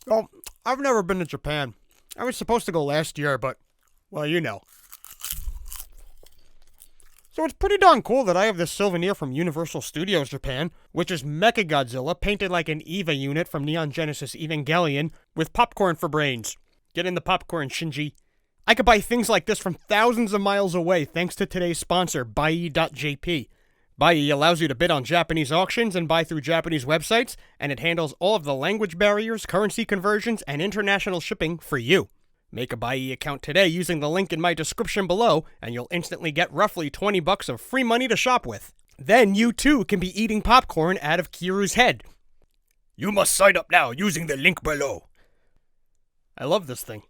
Well, I've never been to Japan. I was supposed to go last year, but, well, you know. So it's pretty darn cool that I have this souvenir from Universal Studios Japan, which is Mechagodzilla painted like an EVA unit from Neon Genesis Evangelion with popcorn for brains. Get in the popcorn, Shinji. I could buy things like this from thousands of miles away thanks to today's sponsor, Buy.jp. Buy allows you to bid on Japanese auctions and buy through Japanese websites, and it handles all of the language barriers, currency conversions, and international shipping for you. Make a Buy account today using the link in my description below, and you'll instantly get roughly $20 of free money to shop with. Then you too can be eating popcorn out of Kiru's head. You must sign up now using the link below. I love this thing.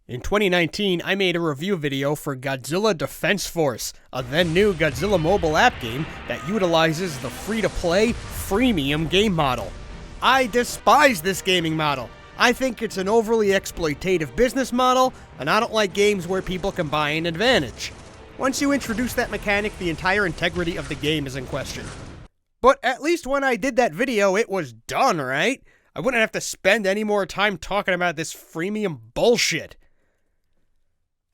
In 2019, I made a review video for Godzilla Defense Force, a then-new Godzilla mobile app game that utilizes the free-to-play, freemium game model. I despise this gaming model. I think it's an overly exploitative business model, and I don't like games where people can buy an advantage. Once you introduce that mechanic, the entire integrity of the game is in question. But at least when I did that video, it was done, right? I wouldn't have to spend any more time talking about this freemium bullshit.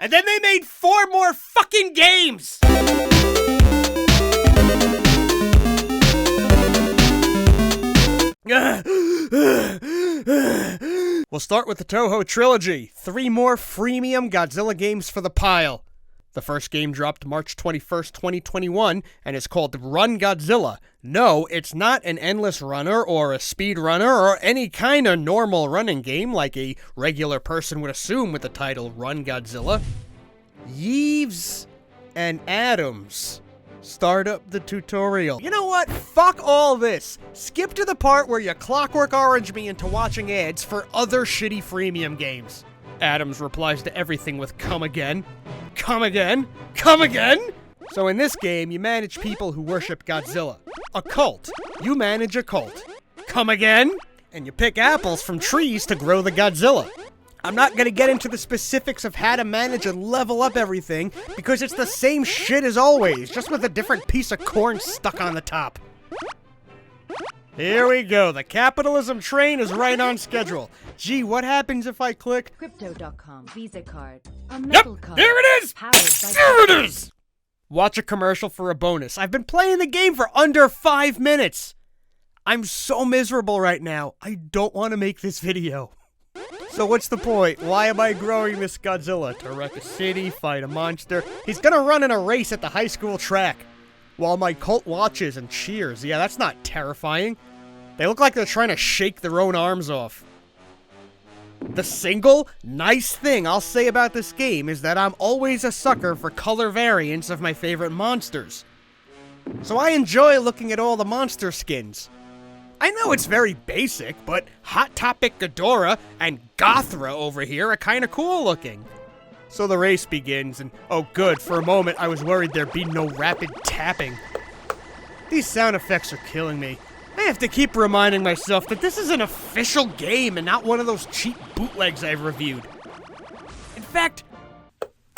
And then they made 4 more fucking games! We'll start with the Toho trilogy. 3 more freemium Godzilla games for the pile. The first game dropped March 21st, 2021, and is called Run Godzilla. No, it's not an endless runner or a speed runner or any kind of normal running game like a regular person would assume with the title Run Godzilla. Yeeves and Adams start up the tutorial. You know what? Fuck all this. Skip to the part where you Clockwork Orange me into watching ads for other shitty freemium games. Adams replies to everything with come again. Come again? Come again? So in this game, you manage people who worship Godzilla. A cult. You manage a cult. Come again? And you pick apples from trees to grow the Godzilla. I'm not gonna get into the specifics of how to manage and level up everything, because it's the same shit as always, just with a different piece of corn stuck on the top. Here we go, the capitalism train is right on schedule. Gee, what happens if I click Crypto.com, Visa card, a metal card. There it is! Powered by There it is! Watch a commercial for a bonus. I've been playing the game for under 5 minutes. I'm so miserable right now. I don't want to make this video. So what's the point? Why am I growing this Godzilla? To wreck a city, fight a monster? He's gonna run in a race at the high school track. While my cult watches and cheers. Yeah, that's not terrifying. They look like they're trying to shake their own arms off. The single nice thing I'll say about this game is that I'm always a sucker for color variants of my favorite monsters. So I enjoy looking at all the monster skins. I know it's very basic, but Hot Topic Ghidorah and Gothra over here are kinda cool looking. So the race begins, and oh good, for a moment I was worried there'd be no rapid tapping. These sound effects are killing me. I have to keep reminding myself that this is an official game and not one of those cheap bootlegs I've reviewed. In fact,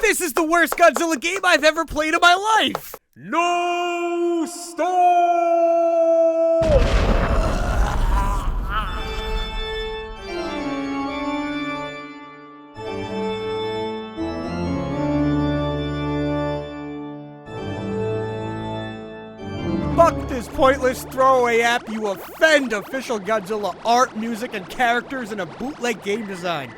this is the worst Godzilla game I've ever played in my life! No stop! Fuck this pointless throwaway app, you offend official Godzilla art, music, and characters in a bootleg game design.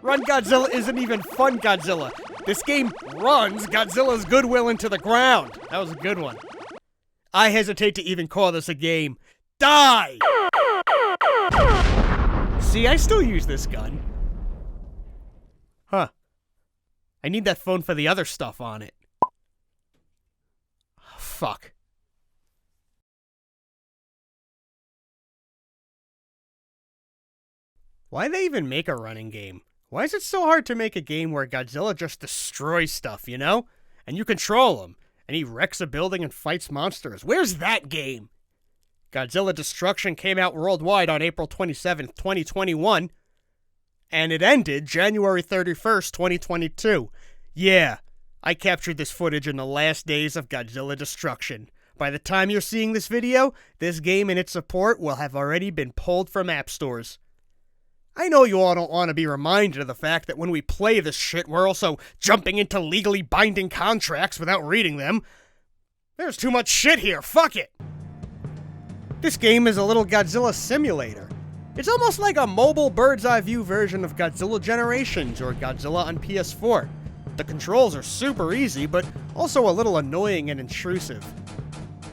Run Godzilla isn't even fun Godzilla. This game runs Godzilla's goodwill into the ground. That was a good one. I hesitate to even call this a game. Die! See, I still use this gun. Huh. I need that phone for the other stuff on it. Fuck. Why'd they even make a running game? Why is it so hard to make a game where Godzilla just destroys stuff, you know? And you control him, and he wrecks a building and fights monsters. Where's that game? Godzilla Destruction came out worldwide on April 27th, 2021, and it ended January 31st, 2022. Yeah, I captured this footage in the last days of Godzilla Destruction. By the time you're seeing this video, this game and its support will have already been pulled from app stores. I know you all don't want to be reminded of the fact that when we play this shit, we're also jumping into legally binding contracts without reading them. There's too much shit here, fuck it! This game is a little Godzilla simulator. It's almost like a mobile bird's-eye view version of Godzilla Generations or Godzilla on PS4. The controls are super easy, but also a little annoying and intrusive.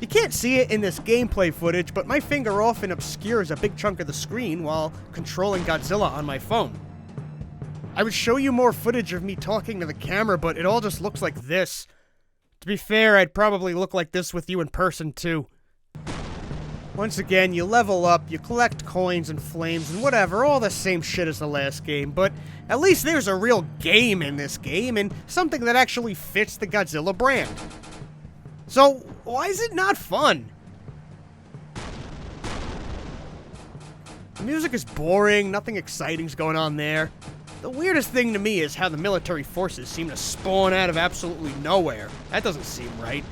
You can't see it in this gameplay footage, but my finger often obscures a big chunk of the screen while controlling Godzilla on my phone. I would show you more footage of me talking to the camera, but it all just looks like this. To be fair, I'd probably look like this with you in person too. Once again, you level up, you collect coins and flames and whatever, all the same shit as the last game, but at least there's a real game in this game, and something that actually fits the Godzilla brand. So, why is it not fun? The music is boring, nothing exciting's going on there. The weirdest thing to me is how the military forces seem to spawn out of absolutely nowhere. That doesn't seem right.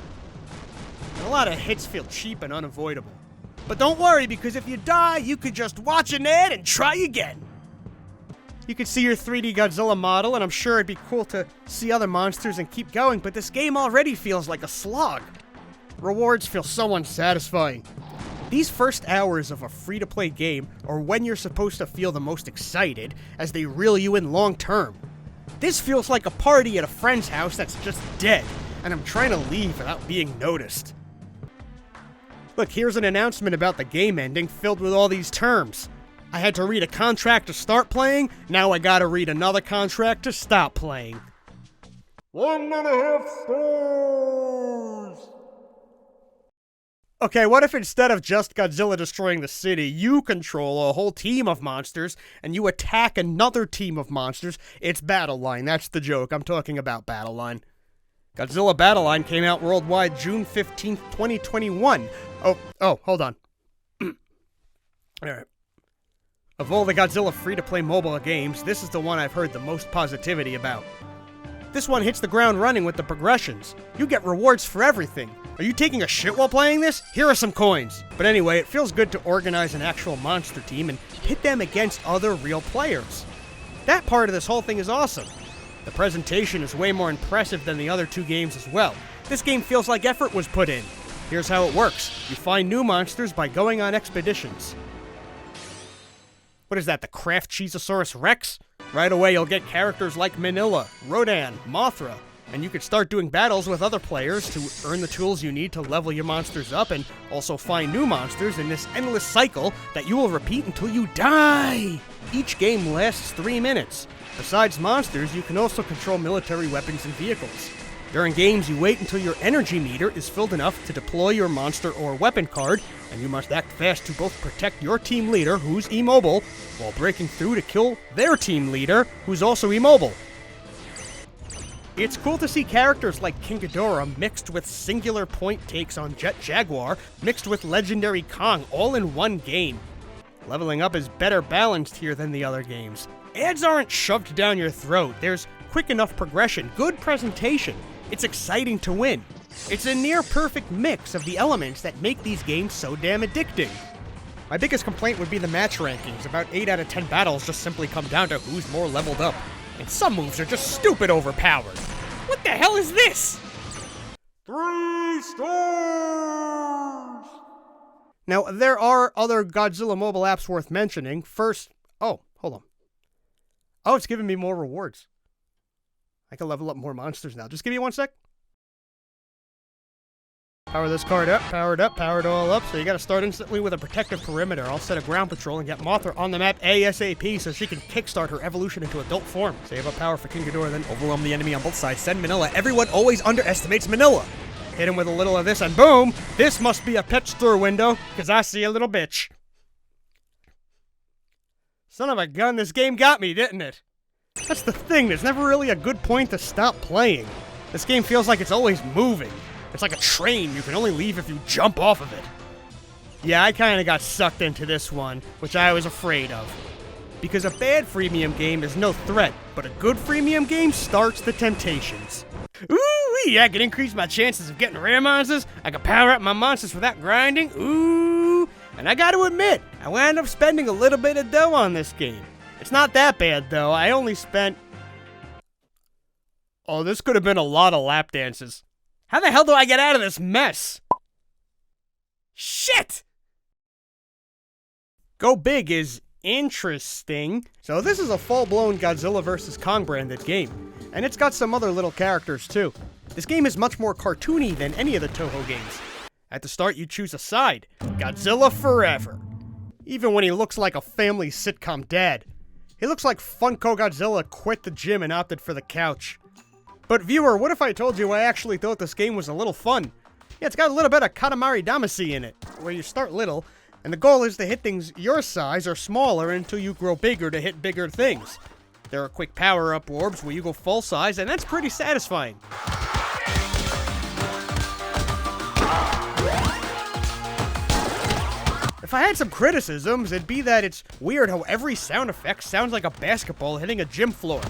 And a lot of hits feel cheap and unavoidable. But don't worry, because if you die, you could just watch an ad and try again. You could see your 3D Godzilla model, and I'm sure it'd be cool to see other monsters and keep going, but this game already feels like a slog. Rewards feel so unsatisfying. These first hours of a free-to-play game are when you're supposed to feel the most excited, as they reel you in long term. This feels like a party at a friend's house that's just dead, and I'm trying to leave without being noticed. Look, here's an announcement about the game ending filled with all these terms. I had to read a contract to start playing, now I gotta read another contract to stop playing. 1.5 stars! Okay, what if instead of just Godzilla destroying the city, you control a whole team of monsters, and you attack another team of monsters? It's Battle Line, that's the joke, I'm talking about Battle Line. Godzilla Battle Line came out worldwide June 15th, 2021. Oh, hold on. Alright. Of all the Godzilla free-to-play mobile games, this is the one I've heard the most positivity about. This one hits the ground running with the progressions. You get rewards for everything. Are you taking a shit while playing this? Here are some coins. But anyway, it feels good to organize an actual monster team and pit them against other real players. That part of this whole thing is awesome. The presentation is way more impressive than the other two games as well. This game feels like effort was put in. Here's how it works. You find new monsters by going on expeditions. What is that, the Kraft Cheezosaurus Rex? Right away you'll get characters like Manila, Rodan, Mothra, and you can start doing battles with other players to earn the tools you need to level your monsters up and also find new monsters in this endless cycle that you will repeat until you die! Each game lasts 3 minutes. Besides monsters, you can also control military weapons and vehicles. During games, you wait until your energy meter is filled enough to deploy your monster or weapon card, and you must act fast to both protect your team leader, who's immobile, while breaking through to kill their team leader, who's also immobile. It's cool to see characters like King Ghidorah mixed with singular point takes on Jet Jaguar, mixed with legendary Kong, all in one game. Leveling up is better balanced here than the other games. Ads aren't shoved down your throat. There's quick enough progression, good presentation. It's exciting to win. It's a near-perfect mix of the elements that make these games so damn addicting. My biggest complaint would be the match rankings. About 8 out of 10 battles just simply come down to who's more leveled up. And some moves are just stupid overpowered. What the hell is this? 3 stars! Now, there are other Godzilla mobile apps worth mentioning. First, oh, hold on. Oh, it's giving me more rewards. I can level up more monsters now. Just give me 1 sec. Power this card up, power it all up. So you gotta start instantly with a protective perimeter. I'll set a ground patrol and get Mothra on the map ASAP so she can kickstart her evolution into adult form. Save up power for King Ghidorah, then overwhelm the enemy on both sides. Send Manila. Everyone always underestimates Manila. Hit him with a little of this and boom! This must be a pet store window, because I see a little bitch. Son of a gun, this game got me, didn't it? That's the thing, there's never really a good point to stop playing. This game feels like it's always moving. It's like a train, you can only leave if you jump off of it. Yeah, I kinda got sucked into this one, which I was afraid of. Because a bad freemium game is no threat, but a good freemium game starts the temptations. Ooh, Whee! I can increase my chances of getting rare monsters. I can power up my monsters without grinding. Ooh! And I gotta admit, I wound up spending a little bit of dough on this game. It's not that bad, though. I only spent... Oh, this could have been a lot of lap dances. How the hell do I get out of this mess? Shit! Go Big is interesting. So this is a full-blown Godzilla vs. Kong branded game. And it's got some other little characters, too. This game is much more cartoony than any of the Toho games. At the start, you choose a side. Godzilla forever. Even when he looks like a family sitcom dad. He looks like Funko Godzilla quit the gym and opted for the couch. But viewer, what if I told you I actually thought this game was a little fun? Yeah, it's got a little bit of Katamari Damacy in it, where you start little, and the goal is to hit things your size or smaller until you grow bigger to hit bigger things. There are quick power-up orbs where you go full size, and that's pretty satisfying. If I had some criticisms, it'd be that it's weird how every sound effect sounds like a basketball hitting a gym floor.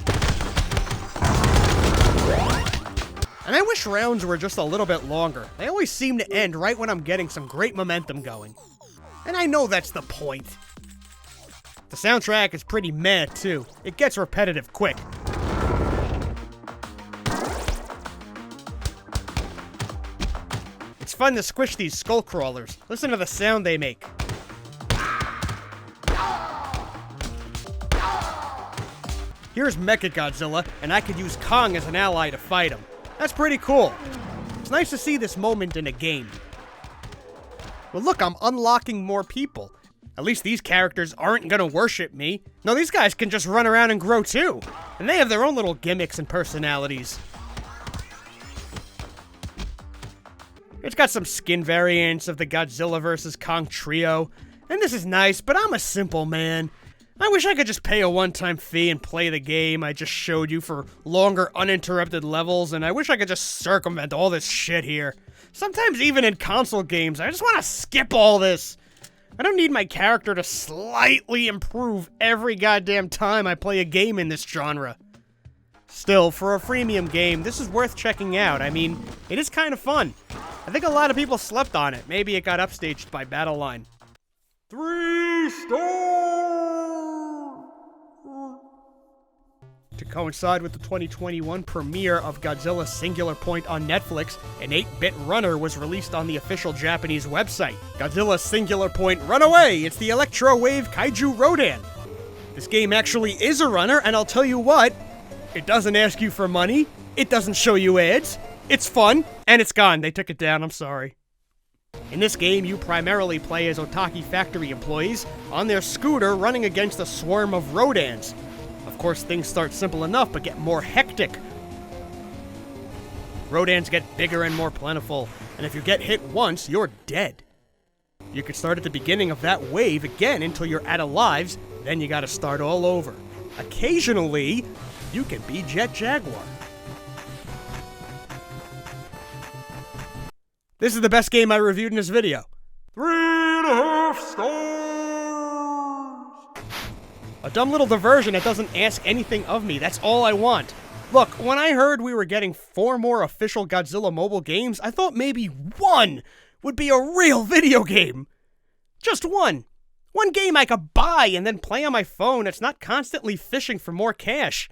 And I wish rounds were just a little bit longer. They always seem to end right when I'm getting some great momentum going. And I know that's the point. The soundtrack is pretty meh, too. It gets repetitive quick. It's fun to squish these skull crawlers. Listen to the sound they make. Here's Mechagodzilla, and I could use Kong as an ally to fight him. That's pretty cool. It's nice to see this moment in a game. Well, look, I'm unlocking more people. At least these characters aren't gonna worship me. No, these guys can just run around and grow too. And they have their own little gimmicks and personalities. It's got some skin variants of the Godzilla vs. Kong trio. And this is nice, but I'm a simple man. I wish I could just pay a one-time fee and play the game I just showed you for longer, uninterrupted levels, and I wish I could just circumvent all this shit here. Sometimes even in console games, I just want to skip all this. I don't need my character to slightly improve every goddamn time I play a game in this genre. Still, for a freemium game, this is worth checking out. I mean, it is kind of fun. I think a lot of people slept on it. Maybe it got upstaged by Battleline. 3 stars! To coincide with the 2021 premiere of Godzilla Singular Point on Netflix, an 8-bit runner was released on the official Japanese website. Godzilla Singular Point Run Away! It's the Electro Wave Kaiju Rodan. This game actually is a runner, and I'll tell you what, it doesn't ask you for money, it doesn't show you ads, it's fun, and it's gone. They took it down, I'm sorry. In this game, you primarily play as Otaki factory employees on their scooter running against a swarm of Rodans. Of course, things start simple enough, but get more hectic. Rodans get bigger and more plentiful, and if you get hit once, you're dead. You can start at the beginning of that wave again until you're out of lives, then you gotta start all over. Occasionally, you can be Jet Jaguar. This is the best game I reviewed in this video. 3.5 stars! A dumb little diversion that doesn't ask anything of me. That's all I want. Look, when I heard we were getting 4 more official Godzilla mobile games, I thought maybe 1 would be a real video game. Just 1. 1 game I could buy and then play on my phone that's not constantly fishing for more cash.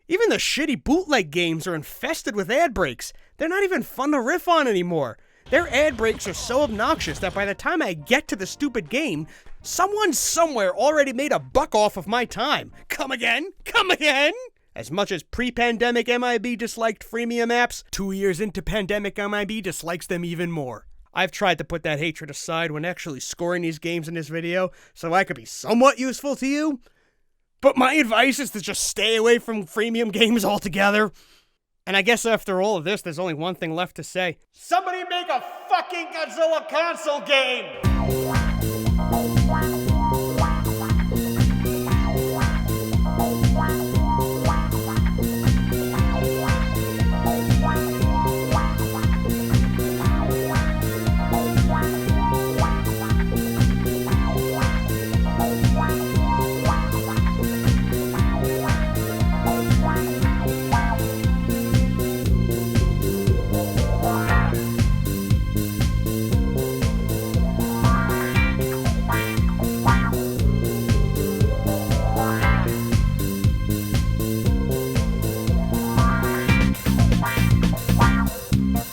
Even the shitty bootleg games are infested with ad breaks. They're not even fun to riff on anymore. Their ad breaks are so obnoxious that by the time I get to the stupid game, someone somewhere already made a buck off of my time. Come again? Come again? As much as pre-pandemic MIB disliked freemium apps, 2 years into pandemic MIB dislikes them even more. I've tried to put that hatred aside when actually scoring these games in this video so I could be somewhat useful to you. But my advice is to just stay away from freemium games altogether. And I guess after all of this, there's only one thing left to say. Somebody make a fucking Godzilla console game!